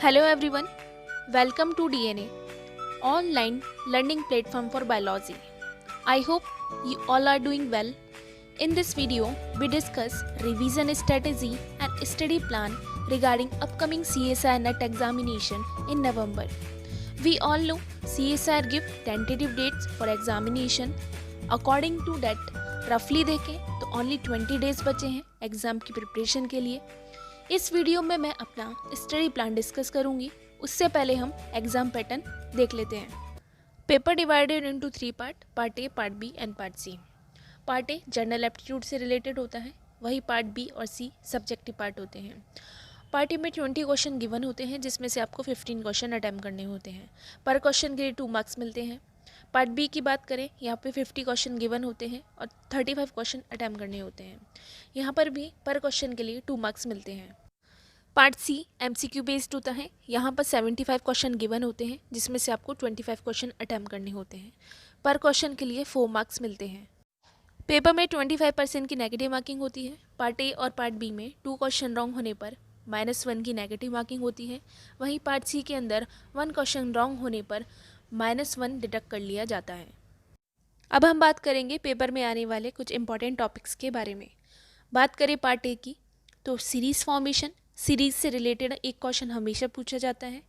Hello everyone, welcome to DNA, online learning platform for biology. I hope you all are doing well. In this video, we discuss revision strategy and study plan regarding upcoming CSIR NET examination in November. We all know CSIR give tentative dates for examination. According to that, roughly देखें तो only 20 days बचे हैं exam की preparation के लिए. इस video में मैं अपना स्टडी प्लान डिस्कस करूंगी. उससे पहले हम एग्जाम पैटर्न देख लेते हैं. Paper divided into 3 part A, part B and part C. Part A general aptitude से रिलेटेड होता है, वही पार्ट बी और सी सब्जेक्टिव पार्ट होते हैं. पार्ट ए में 20 क्वेश्चन गिवन होते हैं, जिसमें से आपको 15 क्वेश्चन अटैम्प्ट करने होते हैं. पर क्वेश्चन के लिए 2 मार्क्स मिलते हैं. पार्ट बी की बात करें, यहाँ पे 50 क्वेश्चन गिवन होते हैं और 35 क्वेश्चन अटैम्प्ट करने होते हैं. यहाँ पर भी पर क्वेश्चन के लिए 2 मार्क्स मिलते हैं. पार्ट सी एमसीक्यू बेस्ड होता है. यहाँ पर 75 क्वेश्चन गिवन होते हैं, जिसमें से आपको 25 क्वेश्चन अटैम्प्ट करने होते हैं. पर क्वेश्चन के लिए 4 मार्क्स मिलते हैं. पेपर में 25% की नेगेटिव मार्किंग होती है. पार्ट ए और पार्ट बी में 2 क्वेश्चन रॉन्ग होने पर -1 की नेगेटिव मार्किंग होती है. वहीं पार्ट सी के अंदर 1 क्वेश्चन रॉन्ग होने पर -1 डिडक्ट कर लिया जाता है. अब हम बात करेंगे पेपर में आने वाले कुछ इंपॉर्टेंट टॉपिक्स के बारे में. बात करें पार्ट ए की, तो सीरीज फॉर्मेशन. सीरीज से रिलेटेड एक क्वेश्चन हमेशा पूछा जाता है.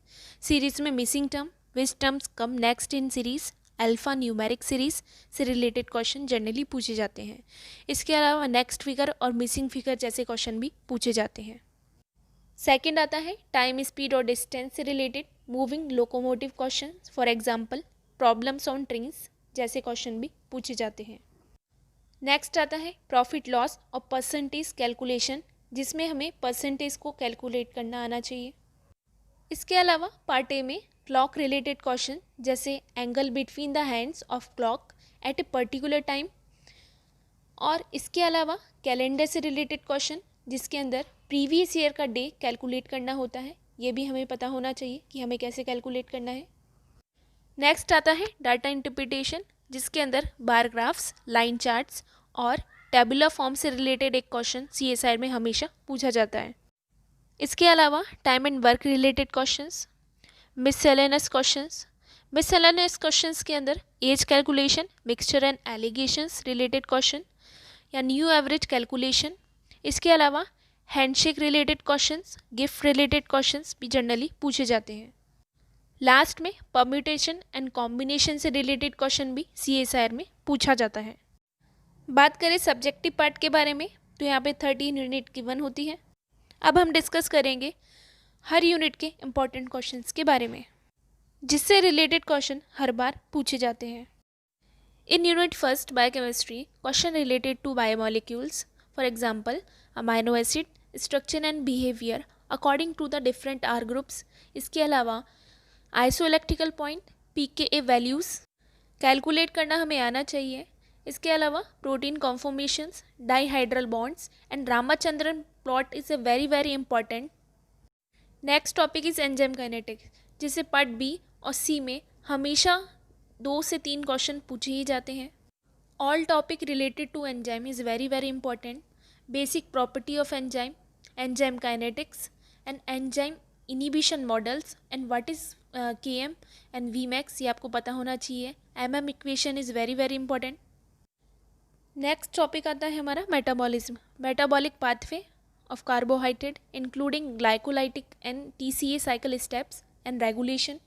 सीरीज में missing term, which terms come next in series, alpha numeric series से रिलेटेड क्वेश्चन जनरली पूछे जाते हैं. इसके अलावा नेक्स्ट फिगर और मिसिंग फिगर जैसे क्वेश्चन भी पूछे जाते हैं. सेकंड आता है टाइम, स्पीड और डिस्टेंस से related moving locomotive question. For example problems on trains जैसे क्वेश्चन भी पूछे जाते हैं. नेक्स्ट आता है प्रॉफिट लॉस और परसेंटेज कैलकुलेशन, जिसमें हमें परसेंटेज को कैलकुलेट करना आना चाहिए. इसके अलावा पार्ट ए में क्लॉक रिलेटेड क्वेश्चन, जैसे angle between the hands of clock at a particular time. और इसके अलावा कैलेंडर से रिलेटेड क्वेश्चन, जिसके अंदर प्रीवियस ईयर का डे कैलकुलेट करना होता है. ये भी हमें पता होना चाहिए कि हमें कैसे कैलकुलेट करना है. नेक्स्ट आता है डाटा इंटरप्रिटेशन, जिसके अंदर बार ग्राफ्स, लाइन चार्ट्स और टेबुलर फॉर्म से रिलेटेड एक क्वेश्चन सीएसआईआर में हमेशा पूछा जाता है. इसके अलावा time and work related questions, miscellaneous questions. Miscellaneous questions के अंदर age calculation, mixture and alligations related question या न्यू एवरेज कैलकुलेशन. इसके अलावा handshake related questions, gift related questions भी जनरली पूछे जाते हैं. लास्ट में परम्यूटेशन एंड कॉम्बिनेशन से रिलेटेड क्वेश्चन भी सीएसआईआर में पूछा जाता है. बात करें सब्जेक्टिव पार्ट के बारे में, तो यहाँ पे 13 यूनिट गिवन होती है. अब हम डिस्कस करेंगे हर यूनिट के इम्पॉर्टेंट क्वेश्चंस के बारे में, जिससे रिलेटेड क्वेश्चन हर बार पूछे जाते हैं. In unit first biochemistry, question related to biomolecules. For example amino acid structure and behaviour according to the different R groups. इसके अलावा isoelectrical point, pKa values calculate करना हमें आना चाहिए. इसके अलावा protein conformations, dihedral bonds and Ramachandran plot is a very important. Next topic is enzyme kinetics, जिसे part B और सी में हमेशा 2 से 3 क्वेश्चन पूछे ही जाते हैं. All topic related to enzyme is very important. Basic property of enzyme, enzyme kinetics and enzyme inhibition models and what is KM and Vmax, ये आपको पता होना चाहिए. MM equation is very important. Next topic आता है हमारा metabolism, metabolic pathway of carbohydrate including glycolytic and TCA cycle steps and regulation.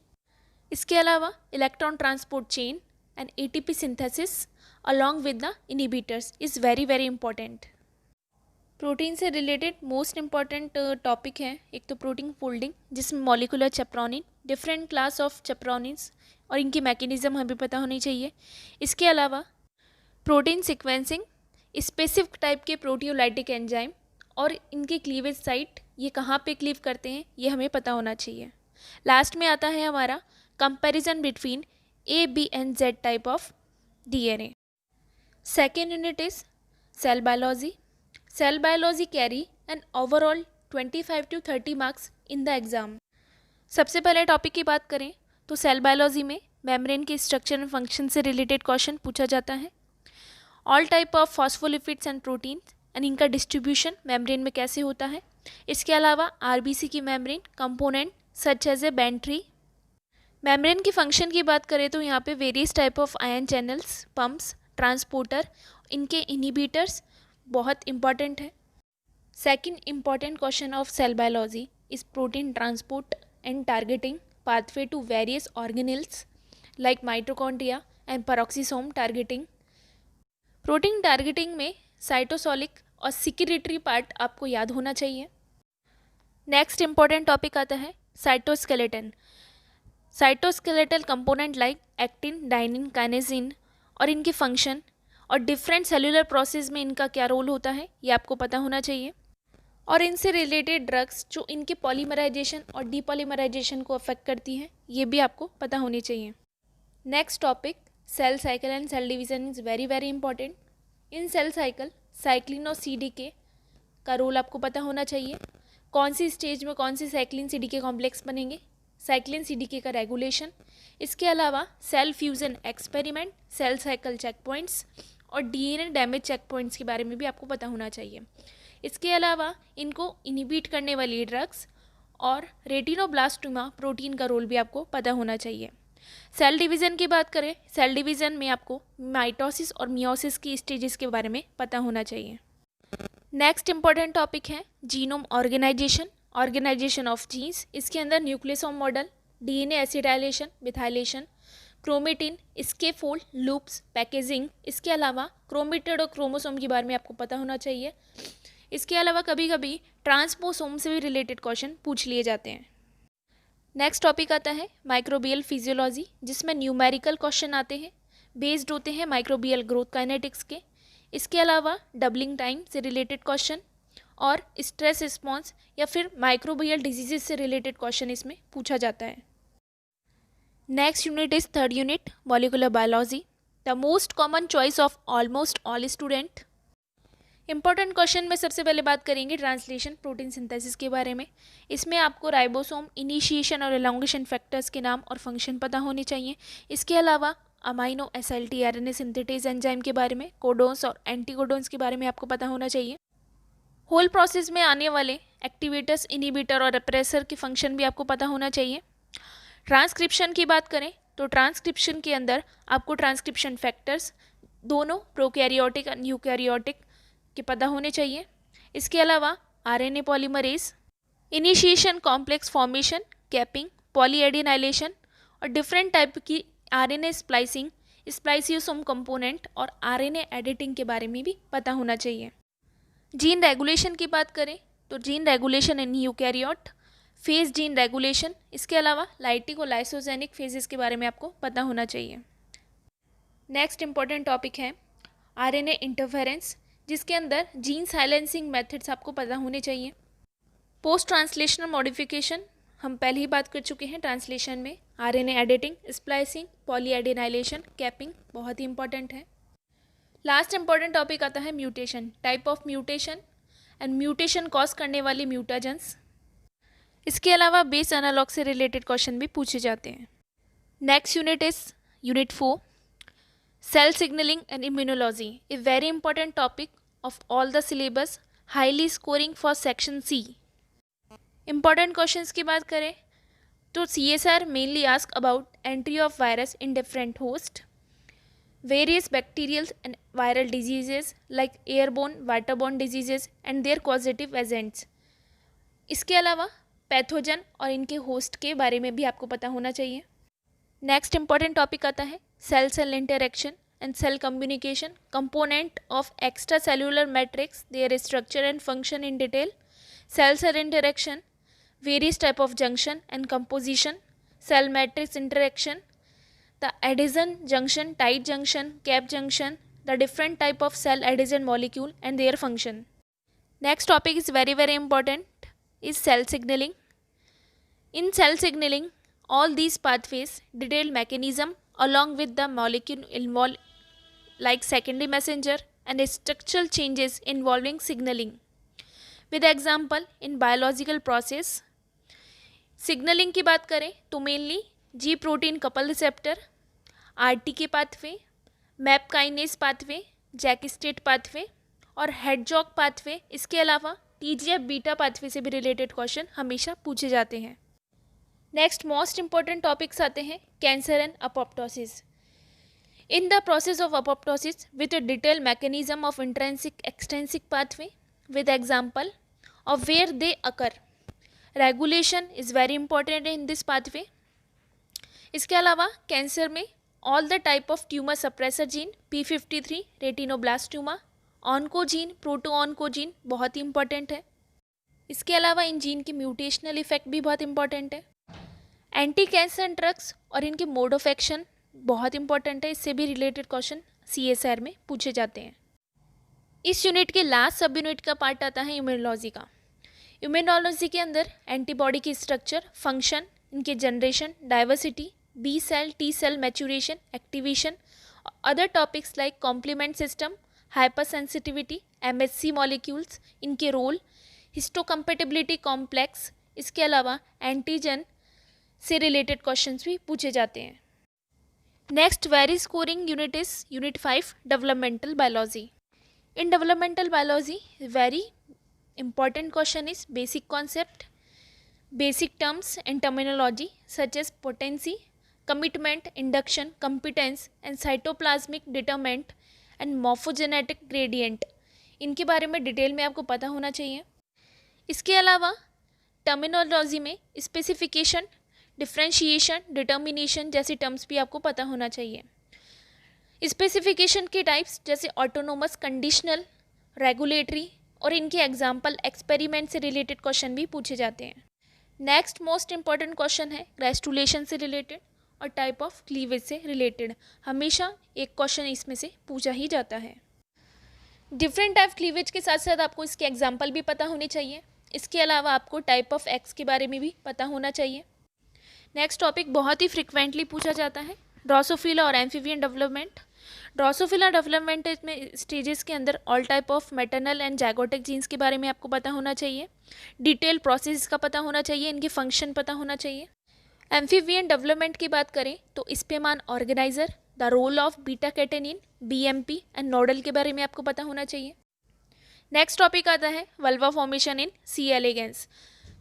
इसके अलावा electron transport chain and ATP synthesis along with the inhibitors is very important. Protein से related most important topic है एक तो protein folding, जिसमें molecular चेप्रोनिन, different class of चेप्रोनिन्स और इनकी mechanism हमें पता होनी चाहिए. इसके अलावा प्रोटीन सीक्वेंसिंग, स्पेसिफिक टाइप के प्रोटियोलाइटिक एंजाइम और इनके क्लीवेज साइट, ये कहाँ पे क्लीव करते हैं, ये हमें पता होना चाहिए. लास्ट में आता है हमारा comparison between A, B and Z type of DNA. Second unit is cell biology. Cell biology carry an overall 25 to 30 marks in the exam. सबसे पहले टॉपिक की बात करें तो सेल बायोलॉजी में मेम्ब्रेन के स्ट्रक्चर एंड फंक्शन से related question पूछा जाता है. All type of phospholipids and proteins and इनका डिस्ट्रीब्यूशन मेम्ब्रेन में कैसे होता है. इसके अलावा आरबीसी की membrane component such as a band three. Membrane की फंक्शन की बात करें तो यहाँ पे various type of ion channels, pumps, transporter, इनके इनहिबिटर्स बहुत इंपॉर्टेंट है। Second important question of cell biology is protein transport and targeting pathway to various organelles like mitochondria and peroxisome targeting। Protein targeting में cytosolic और secretory part आपको याद होना चाहिए। Next important topic आता है cytoskeleton. Cytoskeletal component like actin, dynein, काइनेसिन और इनके फंक्शन और डिफरेंट सेलुलर प्रोसेस में इनका क्या रोल होता है ये आपको पता होना चाहिए। और इनसे रिलेटेड ड्रग्स जो इनके पॉलीमराइजेशन और डीपॉलीमराइजेशन को अफेक्ट करती हैं ये भी आपको पता होनी चाहिए। Next topic cell cycle and cell division is very very important. In cell cycle cyclin और सीडीके का रोल आपको पता होना चाहिए। कौन सी स्टेज में कौन सी साइक्लिन सीडीके कॉम्प्लेक्स बनेंगे, साइक्लिन सीडीके का रेगुलेशन, इसके अलावा cell fusion experiment, cell cycle check points और डीएनए डैमेज चेक पॉइंट्स के बारे में भी आपको पता होना चाहिए। इसके अलावा इनको इनहिबिट करने वाली ड्रग्स और रेटिनोब्लास्टोमा प्रोटीन का रोल भी आपको पता होना चाहिए। सेल डिवीज़न की बात करें, सेल डिवीज़न में आपको माइटोसिस और मियोसिस की स्टेजेस के बारे में पता होना चाहिए। नेक्स्ट इंपॉर्टेंट टॉपिक है genome organization, organization of genes. इसके अंदर nucleosome model, DNA acetylation, methylation, chromatin, scaffold, loops, packaging, इसके अलावा क्रोमेटिड और क्रोमोसोम के बारे में आपको पता होना चाहिए। इसके अलावा कभी कभी ट्रांसपोसोम से भी रिलेटेड क्वेश्चन पूछ लिए जाते हैं। नेक्स्ट टॉपिक आता है माइक्रोबियल फिजियोलॉजी, जिसमें न्यूमेरिकल क्वेश्चन आते हैं, बेस्ड होते हैं माइक्रोबियल ग्रोथ काइनेटिक्स के। इसके अलावा डबलिंग टाइम से रिलेटेड क्वेश्चन और स्ट्रेस रिस्पॉन्स या फिर माइक्रोबियल डिजीजेस से रिलेटेड क्वेश्चन इसमें पूछा जाता है। Next unit is third unit molecular biology, the most common choice of almost all student. Important question में सबसे पहले बात करेंगे ट्रांसलेशन प्रोटीन सिंथेसिस के बारे में। इसमें आपको राइबोसोम, इनिशिएशन और एलोंगेशन फैक्टर्स के नाम और फंक्शन पता होने चाहिए। इसके अलावा amino SLT RNA synthetase enzyme के बारे में, कोडोन्स और एंटीकोडोन्स के बारे में आपको पता होना चाहिए। होल प्रोसेस में आने वाले एक्टिवेटर्स, इनहिबिटर और रिप्रेसर के फंक्शन भी आपको पता होना चाहिए। ट्रांसक्रिप्शन की बात करें तो ट्रांसक्रिप्शन के अंदर आपको ट्रांसक्रिप्शन फैक्टर्स दोनों प्रोकैरियोटिक और यूकैरियोटिक के पता होने चाहिए। इसके अलावा RNA polymerase, initiation complex formation, capping, polyadenylation और डिफरेंट टाइप की आरएनए स्प्लाइसिंग, स्प्लाइसियोसोम कंपोनेंट और आरएनए एडिटिंग के बारे में भी पता होना चाहिए। जीन रेगुलेशन की बात करें तो gene regulation in eukaryote, phase gene regulation, इसके अलावा लाइटिक और लाइसोजेनिक फेजेस के बारे में आपको पता होना चाहिए। नेक्स्ट इंपॉर्टेंट टॉपिक है आरएनए इंटरफेरेंस, जिसके अंदर जीन साइलेंसिंग मेथड्स आपको पता होने चाहिए। पोस्ट ट्रांसलेशनल मॉडिफिकेशन हम पहले ही बात कर चुके हैं। ट्रांसलेशन में RNA editing, splicing, polyadenylation, capping बहुत ही इंपॉर्टेंट है। लास्ट इंपॉर्टेंट टॉपिक आता है mutation, type of mutation and mutation cause करने वाले म्यूटाजेंस। इसके अलावा बेस एनालॉग से रिलेटेड क्वेश्चन भी पूछे जाते हैं। Next unit is unit 4 cell signaling and immunology, a very important topic of all the syllabus, highly scoring for section C. Important questions की बात करें तो CSR mainly ask about entry of virus in different host, various bacterial and viral diseases like airborne, waterborne diseases and their causative agents। इसके अलावा pathogen और इनके host के बारे में भी आपको पता होना चाहिए। नेक्स्ट इंपॉर्टेंट टॉपिक आता है cell cell interaction and cell communication, component of extra cellular matrix, their structure and function in detail, cell cell interaction, various type of junction and composition, cell matrix interaction, the adhesion junction, tight junction, cap junction, the different type of cell adhesion molecule and their function. Next topic is very very important is cell signaling. In cell signaling, all these pathways, detailed mechanism along with the molecule involved like secondary messenger and structural changes involving signaling. With example in biological process, signaling की बात करें तो mainly G protein couple receptor, RTK pathway, MAP kinase pathway, JAK STAT pathway और hedgehog pathway, इसके अलावा TGF beta pathway से भी related question हमेशा पूछे जाते हैं। नेक्स्ट मोस्ट इंपॉर्टेंट टॉपिक्स आते हैं cancer and apoptosis. In the process of apoptosis with a detailed mechanism of intrinsic extrinsic pathway with example of where they occur. Regulation is very important in this pathway. इसके अलावा cancer में all the type of tumor suppressor gene p53 retinoblastoma, oncogene, proto-oncogene बहुत ही important है. इसके अलावा इन gene के mutational effect भी बहुत इंपॉर्टेंट है. एंटी कैंसर ड्रग्स और इनके मोड ऑफ एक्शन बहुत इंपॉर्टेंट है. इससे भी रिलेटेड क्वेश्चन CSR में पूछे जाते हैं. इस यूनिट के लास्ट सब यूनिट का पार्ट आता है इम्यूनोलॉजी का. इम्यूनोलॉजी के अंदर एंटीबॉडी की स्ट्रक्चर, फंक्शन, इनके generation, diversity, B cell, T cell maturation, activation, other topics like complement system, hypersensitivity, MHC molecules, इनके रोल, हिस्टोकम्पेटिबिलिटी कॉम्प्लेक्स, इसके अलावा एंटीजन से रिलेटेड क्वेश्चंस भी पूछे जाते हैं. Next very scoring unit is unit 5 developmental biology. In developmental biology very important question is basic concept, basic terms and terminology such as potency, commitment, induction, competence and cytoplasmic determinant and morphogenetic gradient. इनके बारे में detail में आपको पता होना चाहिए. इसके अलावा टर्मिनोलॉजी में स्पेसिफिकेशन, डिफ्रेंशिएशन, डिटर्मिनेशन जैसी टर्म्स भी आपको पता होना चाहिए. स्पेसिफिकेशन के टाइप्स जैसे ऑटोनोमस, कंडीशनल, रेगुलेटरी और इनके एग्जाम्पल, एक्सपेरिमेंट से रिलेटेड क्वेश्चन भी पूछे जाते हैं. नेक्स्ट मोस्ट इंपॉर्टेंट क्वेश्चन है ग्रेस्टुलेशन से रिलेटेड और टाइप ऑफ क्लीवेज से रिलेटेड. हमेशा एक क्वेश्चन इसमें से पूछा ही जाता है. डिफरेंट टाइप क्लीवेज के साथ साथ आपको इसके एग्जाम्पल भी पता होने चाहिए. इसके अलावा आपको टाइप ऑफ एक्स के बारे में भी पता होना चाहिए. नेक्स्ट टॉपिक बहुत ही फ्रिक्वेंटली पूछा जाता है ड्रोसोफिला और एम्फीबियन डेवलपमेंट. ड्रोसोफिला डेवलपमेंट में स्टेजेस के अंदर all type of maternal and zygotic genes के बारे में आपको पता होना चाहिए. डिटेल प्रोसेस का पता होना चाहिए, इनके फंक्शन पता होना चाहिए. एम्फीबियन डेवलपमेंट की बात करें तो Spemann organiser, the role of beta catenin, BMP and nodal के बारे में आपको पता होना चाहिए. नेक्स्ट टॉपिक आता है vulva formation in C. Elegans.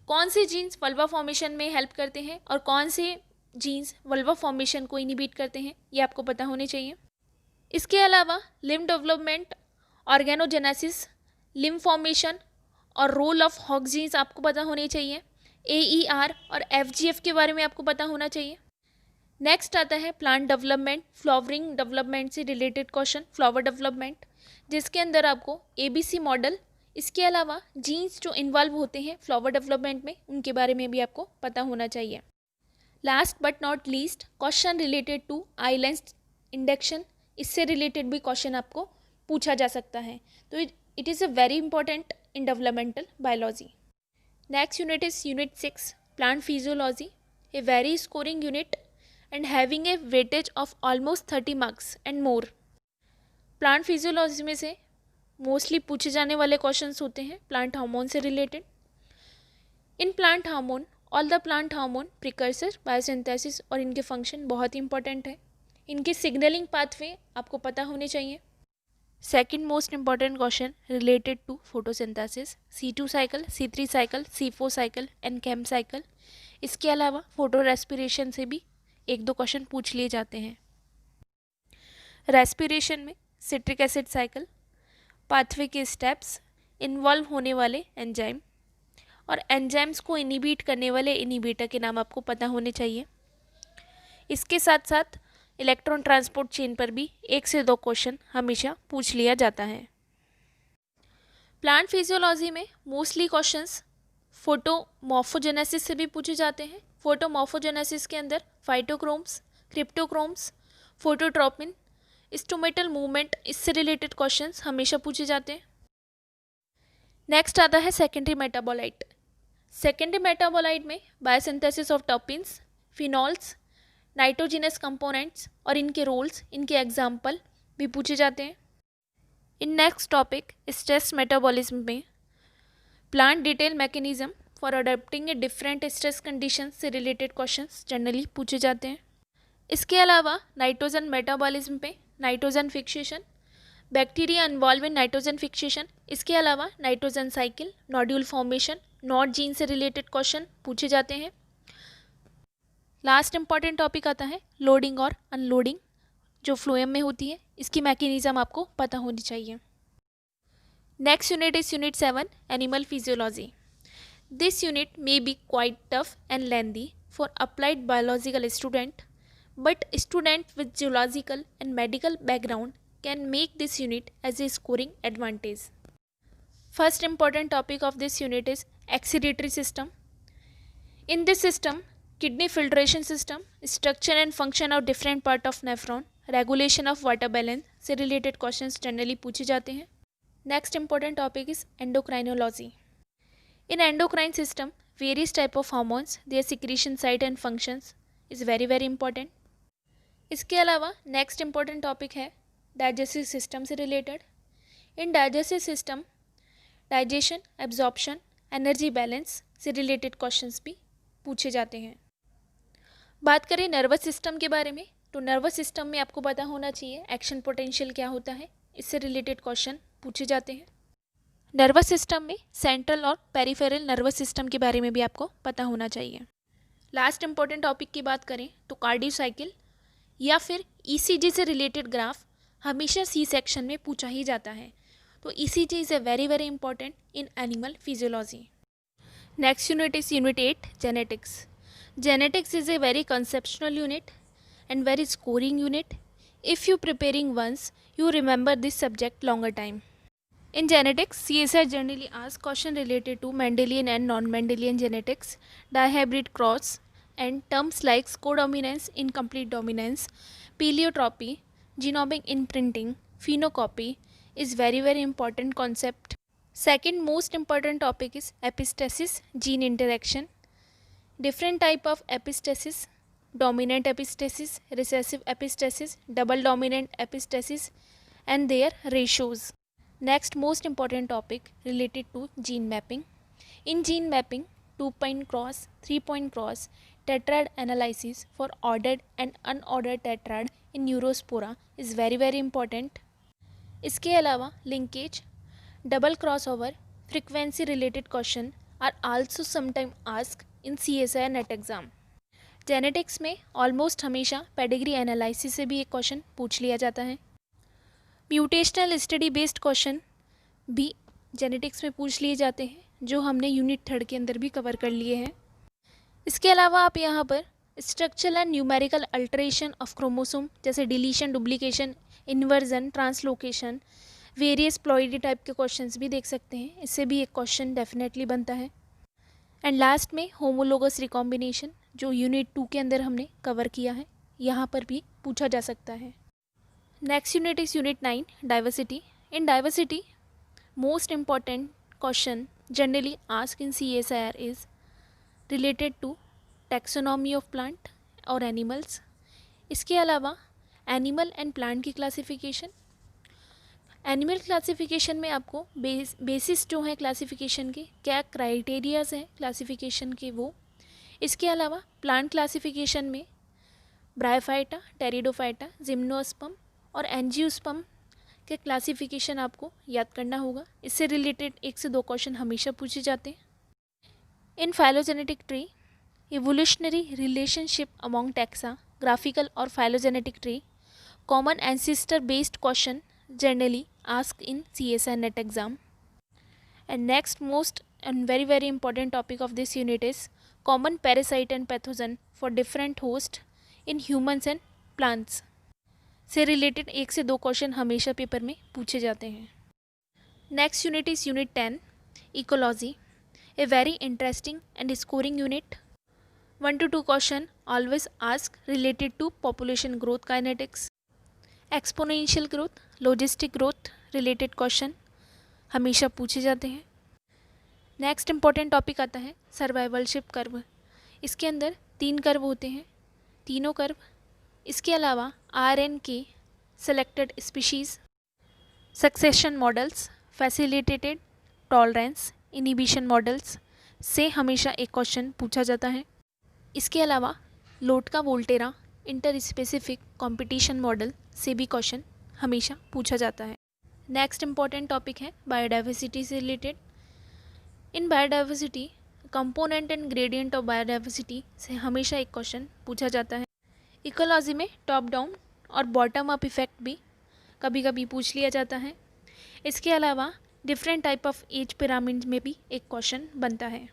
कौन से जीन्स वल्वा फॉर्मेशन में हेल्प करते हैं और कौन से जीन्स वल्वा फॉर्मेशन को इनिबिट करते हैं, ये आपको पता होने चाहिए. इसके अलावा limb development, organogenesis, limb formation और रोल ऑफ हॉग जीन्स आपको पता होने चाहिए. AER और FGF के बारे में आपको पता होना चाहिए. नेक्स्ट आता है प्लांट डेवलपमेंट, फ्लावरिंग डेवलपमेंट से रिलेटेड क्वेश्चन, फ्लावर डेवलपमेंट, जिसके अंदर आपको ABC मॉडल, इसके अलावा जीन्स जो इन्वॉल्व होते हैं फ्लावर डेवलपमेंट में, उनके बारे में भी आपको पता होना चाहिए. Last but not least question related to eye lens induction, इससे रिलेटेड भी क्वेश्चन आपको पूछा जा सकता है. तो it is a very important in developmental biology. Next unit is unit 6 plant physiology, a very scoring unit and having a weightage of almost 30 marks and more. Plant physiology में से मोस्टली पूछे जाने वाले क्वेश्चंस होते हैं plant hormone से related. In plant hormone all the plant hormone precursor, biosynthesis और इनके फंक्शन बहुत ही इंपॉर्टेंट है. इनके सिग्नलिंग पाथवे आपको पता होने चाहिए. Second most important question related to photosynthesis, C2 cycle, C3 cycle, C4 cycle and CAM cycle. इसके अलावा फोटो रेस्पिरेशन से भी एक दो क्वेश्चन पूछ लिए जाते हैं. रेस्पिरेशन में सिट्रिक एसिड साइकिल, पाथवे के स्टेप्स, इन्वॉल्व होने वाले एंजाइम और एंजाइम्स को इनिबिट करने वाले इनिबिटर के नाम आपको पता होने चाहिए. इसके साथ साथ इलेक्ट्रॉन ट्रांसपोर्ट चेन पर भी 1 से 2 क्वेश्चन हमेशा पूछ लिया जाता है. प्लांट फिजियोलॉजी में मोस्टली क्वेश्चंस फोटोमॉर्फोजेनेसिस से भी पूछे जाते हैं. फोटोमॉर्फोजेनेसिस के अंदर phytochromes, cryptochromes, phototropin, stomatal movement, इससे रिलेटेड क्वेश्चंस हमेशा पूछे जाते हैं. नेक्स्ट आता है सेकेंडरी मेटाबोलाइट. सेकेंडरी मेटाबोलाइट में biosynthesis of terpenes, phenols, nitrogenous components और इनके रोल्स, इनके एग्जाम्पल भी पूछे जाते हैं. In next topic stress metabolism में plant detail mechanism for adopting a different stress condition से रिलेटेड क्वेश्चंस जनरली पूछे जाते हैं. इसके अलावा नाइट्रोजन मेटाबॉलिज्म पे nitrogen fixation, bacteria involve in nitrogen fixation, इसके अलावा nitrogen cycle, nodule formation, not gene से रिलेटेड क्वेश्चन पूछे जाते हैं. लास्ट इंपॉर्टेंट टॉपिक आता है लोडिंग और अनलोडिंग, जो फ्लोएम में होती है। इसकी मैकेनिज्म आपको पता होनी चाहिए। Next unit is unit 7, animal physiology. This unit may be quite tough and lengthy for applied biological student, but student with zoological and medical background can make this unit as a scoring advantage. First important topic of this unit is excretory system. In this system, kidney filtration system, structure and function of different part of nephron, regulation of water balance से related questions generally पूछे जाते हैं. Next important topic is endocrinology. In endocrine system, various type of hormones, their secretion site and functions is very very important. इसके अलावा next important topic है digestive system से related. In digestive system digestion, absorption, energy balance से related questions भी पूछे जाते हैं. बात करें नर्वस सिस्टम के बारे में, तो नर्वस सिस्टम में आपको पता होना चाहिए एक्शन पोटेंशियल क्या होता है, इससे रिलेटेड क्वेश्चन पूछे जाते हैं. नर्वस सिस्टम में सेंट्रल और पेरिफेरल नर्वस सिस्टम के बारे में भी आपको पता होना चाहिए. लास्ट इंपॉर्टेंट टॉपिक की बात करें तो कार्डियो साइकिल या फिर ईसीजी से रिलेटेड ग्राफ हमेशा सी सेक्शन में पूछा ही जाता है. तो ECG is a very very important in animal physiology. Next unit is unit 8, genetics. Genetics is a very conceptional unit and very scoring unit. If you preparing once, you remember this subject longer time. In genetics, CSI generally asks question related to Mendelian and non-Mendelian genetics, dihybrid cross, and terms like codominance, incomplete dominance, pleiotropy, genomic imprinting, phenocopy is very very important concept. Second most important topic is epistasis, gene interaction. Different type of epistasis: dominant epistasis, recessive epistasis, double dominant epistasis and their ratios. Next most important topic related to gene mapping. In gene mapping, 2-point cross, 3-point cross, tetrad analysis for ordered and unordered tetrad in neurospora is very very important. इसके अलावा linkage, double crossover, frequency related question are also sometimes asked in CSI NET exam. Genetics में almost हमेशा pedigree analysis से भी एक question पूछ लिया जाता है. म्यूटेशनल स्टडी बेस्ड क्वेश्चन भी जेनेटिक्स में पूछ लिए जाते हैं, जो हमने यूनिट 3 के अंदर भी कवर कर लिए हैं. इसके अलावा आप यहाँ पर structural and numerical alteration of chromosome जैसे deletion, duplication, inversion, translocation, various ploidy type के क्वेश्चंस भी देख सकते हैं. इससे भी एक क्वेश्चन डेफिनेटली बनता है. एंड लास्ट में होमोलोगस रिकॉम्बिनेशन, जो यूनिट 2 के अंदर हमने कवर किया है, यहाँ पर भी पूछा जा सकता है. Next unit is unit 9, diversity. In diversity most important question generally ask in CSIR is related to taxonomy of plant और एनिमल्स. इसके अलावा एनिमल एंड प्लांट की क्लासिफिकेशन. एनिमल क्लासिफिकेशन में आपको बेसिस जो है क्लासिफिकेशन के, क्या क्राइटेरियाज हैं क्लासिफिकेशन के वो. इसके अलावा प्लांट क्लासिफिकेशन में ब्रायोफाइटा, टेरिडोफाइटा, जिम्नोस्पर्म और एंजियोस्पर्म के क्लासिफिकेशन आपको याद करना होगा. इससे रिलेटेड 1 से 2 क्वेश्चन हमेशा पूछे जाते हैं. In phylogenetic tree, evolutionary relationship among taxa, graphical और phylogenetic tree, common ancestor based question generally ask in CSI NET exam. And next most and very very important topic of this unit is common parasite and pathogen for different host in humans and plants से related 1 से 2 question हमेशा paper में पूछे जाते हैं. Next unit is unit 10, ecology. A very interesting and scoring unit. 1 to 2 question always ask related to population growth kinetics, exponential growth, logistic growth related question हमेशा पूछे जाते हैं. नेक्स्ट इंपॉर्टेंट टॉपिक आता है सर्वाइवलशिप कर्व. इसके अंदर 3 कर्व होते हैं, तीनों कर्व. इसके अलावा RNK selected species, succession models, facilitated tolerance, inhibition models से हमेशा एक क्वेश्चन पूछा जाता है. इसके अलावा लोटका Volterra inter specific competition model से भी क्वेश्चन हमेशा पूछा जाता है. नेक्स्ट इंपॉर्टेंट टॉपिक है बायोडाइवर्सिटी से related. In biodiversity component and gradient of biodiversity से हमेशा एक क्वेश्चन पूछा जाता है। इकोलॉजी में टॉप डाउन और बॉटम अप इफेक्ट भी कभी कभी पूछ लिया जाता है। इसके अलावा different type of age pyramid में भी एक क्वेश्चन बनता है।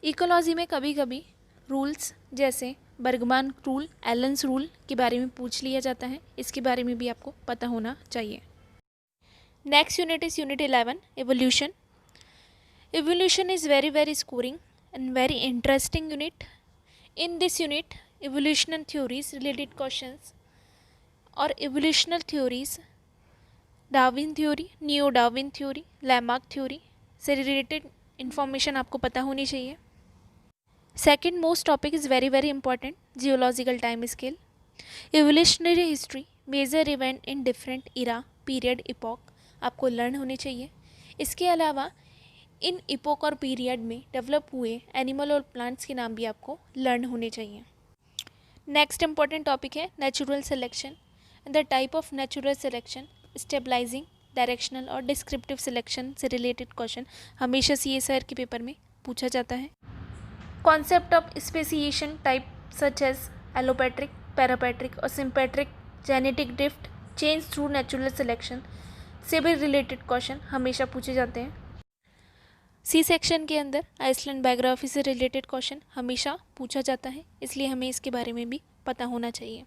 इकोलॉजी में कभी कभी रूल्स जैसे बर्गमान रूल, एलन्स रूल के बारे में पूछ लिया जाता है। इसके बारे में भी आपको पता होना चाहिए। Next unit is unit 11, evolution. Evolution is very scoring and very interesting unit. In this unit evolutionary theories related questions और evolutional theories, Darwin theory, neo Darwin theory, Lamarck theory से रिलेटेड इंफॉर्मेशन आपको पता होनी चाहिए। Second most topic is very important, geological time scale. Evolutionary history, major event in different era, period, epoch आपको learn होने चाहिए। इसके अलावा इन इपॉक और पीरियड में डेवलप हुए एनिमल और प्लांट्स के नाम भी आपको लर्न होने चाहिए। नेक्स्ट इंपॉर्टेंट टॉपिक है natural selection and the type of natural selection, stabilising, directional और डिस्क्रिप्टिव सिलेक्शन से रिलेटेड क्वेश्चन हमेशा CSIR के पेपर में पूछा जाता है। Concept of speciation type such as allopatric, parapatric और sympatric, genetic drift, change through natural selection से भी रिलेटेड क्वेश्चन हमेशा पूछे जाते हैं। C सेक्शन के अंदर आइसलैंड बायोग्राफी से रिलेटेड क्वेश्चन हमेशा पूछा जाता है, इसलिए हमें इसके बारे में भी पता होना चाहिए।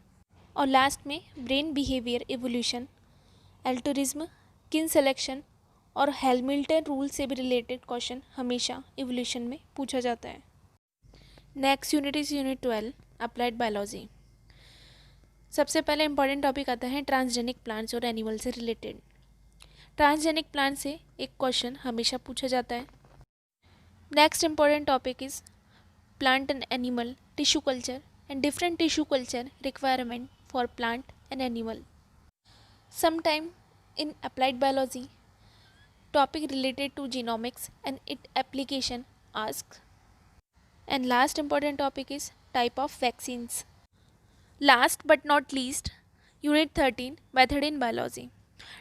और लास्ट में ब्रेन बिहेवियर एवोल्यूशन, एल्टोरिज्म, किन सिलेक्शन और हैमिल्टन रूल से भी रिलेटेड क्वेश्चन हमेशा एवोल्यूशन में पूछा जाता है। Next unit is unit 12, applied biology. सबसे पहले इंपॉर्टेंट टॉपिक आता है ट्रांसजेनिक प्लांट्स और एनिमल से रिलेटेड। ट्रांसजेनिक प्लांट से एक क्वेश्चन हमेशा पूछा जाता है। Next important topic is plant and animal tissue culture and different tissue culture requirement for plant and animal. Sometime in applied biology, topic related to genomics and its application asked. And last important topic is type of vaccines. Last but not least, Unit 13, method in biology.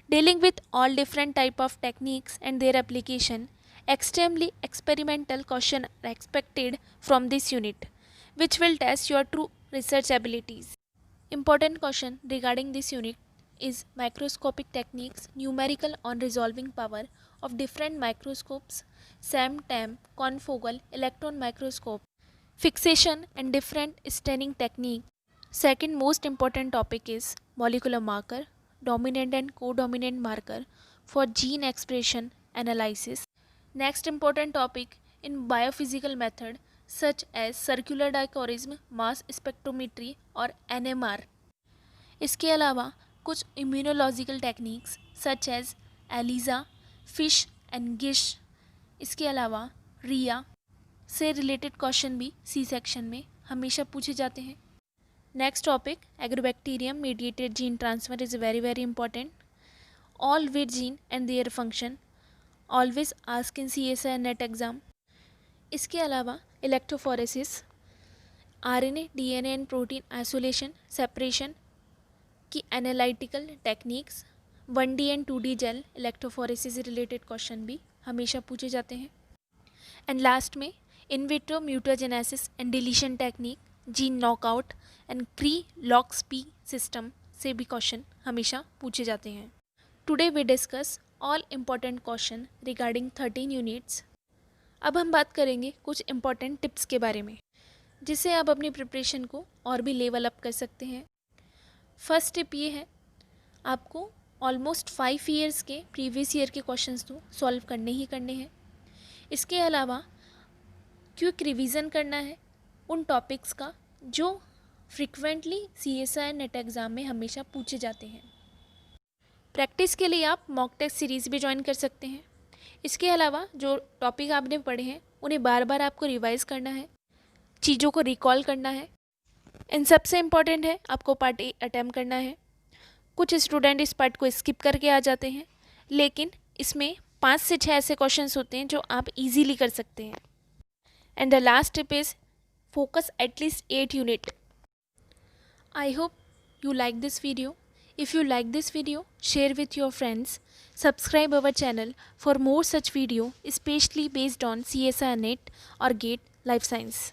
Dealing with all different type of techniques and their application, extremely experimental question are expected from this unit, which will test your true research abilities. Important question regarding this unit is microscopic techniques, numerical on resolving power of different microscopes, SAM, TAM, confocal, electron microscope, fixation and different staining technique. Second most important topic is molecular marker, dominant and codominant marker for gene expression analysis. Next important topic in biophysical method such as circular dichorism, mass spectrometry और NMR. इसके अलावा कुछ immunological techniques such as ELISA, FISH and GISH, इसके अलावा RIA से related question भी C section में हमेशा पूछे जाते हैं। Next topic Agrobacterium mediated gene transfer is very important. All with gene and their function always ask in CSIR NET exam. इसके अलावा electrophoresis, RNA, DNA and protein isolation, separation की analytical techniques, 1D and 2D gel electrophoresis से related question भी हमेशा पूछे जाते हैं। And last में in vitro mutagenesis and deletion technique, gene knockout and Cre loxP system से भी क्वेश्चन हमेशा पूछे जाते हैं। Today we discuss all important question regarding 13 units. अब हम बात करेंगे कुछ इम्पॉर्टेंट टिप्स के बारे में, जिससे आप अपनी प्रिपरेशन को और भी लेवल अप कर सकते हैं। फर्स्ट टिप ये है, आपको ऑलमोस्ट 5 ईयर्स के प्रीवियस ईयर के क्वेश्चंस तो सॉल्व करने ही करने हैं। इसके अलावा क्विक रिवीजन करना है उन टॉपिक्स का जो फ्रिक्वेंटली CSIR नेट एग्ज़ाम में हमेशा पूछे जाते हैं। प्रैक्टिस के लिए आप मॉक टेस्ट सीरीज़ भी ज्वाइन कर सकते हैं। इसके अलावा जो टॉपिक आपने पढ़े हैं उन्हें बार बार आपको रिवाइज़ करना है, चीज़ों को रिकॉल करना है। इन सबसे इम्पॉर्टेंट है आपको पार्ट ए अटैम्प्ट करना है। कुछ स्टूडेंट इस पार्ट को स्किप करके आ जाते हैं, लेकिन इसमें 5 से 6 ऐसे क्वेश्चंस होते हैं जो आप इजीली कर सकते हैं। And the last tip is focus at least 8 unit. I hope you like this video. If you like this video, share with your friends. Subscribe our channel for more such video, especially based on CSIR NET or GATE Life Science.